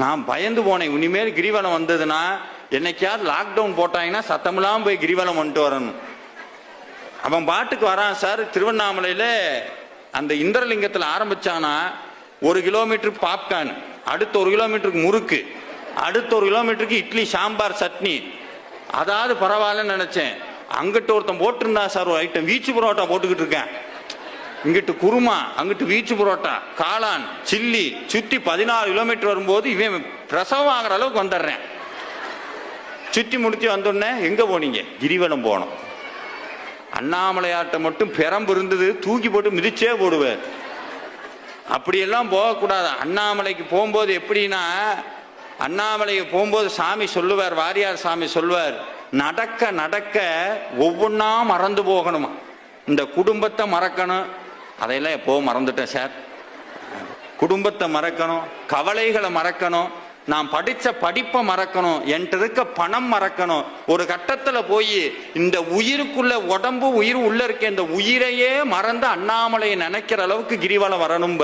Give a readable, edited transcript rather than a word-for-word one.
நான் பயந்து போனேன். இனிமேல் கிரிவலம் வந்ததுன்னா என்னைக்காவது லாக்டவுன் போட்டாங்கன்னா சத்தமில்லாம போய் கிரிவலம் வந்துட்டு வரணும். அவன் பாட்டுக்கு வரான் சார். திருவண்ணாமலையில அந்த இந்திரலிங்கத்தில் ஆரம்பிச்சானா 1 கிலோமீட்டருக்கு பாப்கார்ன், அடுத்த 1 கிலோமீட்டருக்கு முறுக்கு, அடுத்த 1 கிலோமீட்டருக்கு இட்லி சாம்பார் சட்னி. அதாவது பரவாயில்லன்னு நினைச்சேன். அங்கிட்ட ஒருத்தன் போட்டிருந்தா சார் ஒரு ஐட்டம், வீச்சு புரோட்டா போட்டுக்கிட்டு இருக்கேன். இங்கிட்டு குருமா, அங்கிட்டு வீச்சு புரோட்டா, காளான், சில்லி, சுற்றி 14 கிலோமீட்டர் வரும்போது இவன் பிரசவம் ஆகிற அளவுக்கு வந்துடுறேன். சுற்றி முடிச்சு வந்தோடனே எங்க போனீங்க? கிரிவலம் போனோம். அண்ணாமலையாட்ட மட்டும் பெரம்பு இருந்தது, தூக்கி போட்டு மிதிச்சே போடுவார். அப்படியெல்லாம் போகக்கூடாது. அண்ணாமலைக்கு போகும்போது எப்படின்னா, அண்ணாமலைக்கு போகும்போது சாமி சொல்லுவார், வாரியார் சாமி சொல்லுவார், நடக்க நடக்க ஒவ்வொன்றா மறந்து போகணுமா. இந்த குடும்பத்தை மறக்கணும். அதையெல்லாம் எப்போவும் மறந்துட்டேன் சார். குடும்பத்தை மறக்கணும், கவலைகளை மறக்கணும், நான் படித்த படிப்பை மறக்கணும், என்கிட்ட இருக்க பணம் மறக்கணும். ஒரு கட்டத்தில் போய் இந்த உயிருக்குள்ள உடம்பு உயிர் உள்ள இருக்க இந்த உயிரையே மறந்து அண்ணாமலையை நினைக்கிற அளவுக்கு கிரிவலம் வரணும்.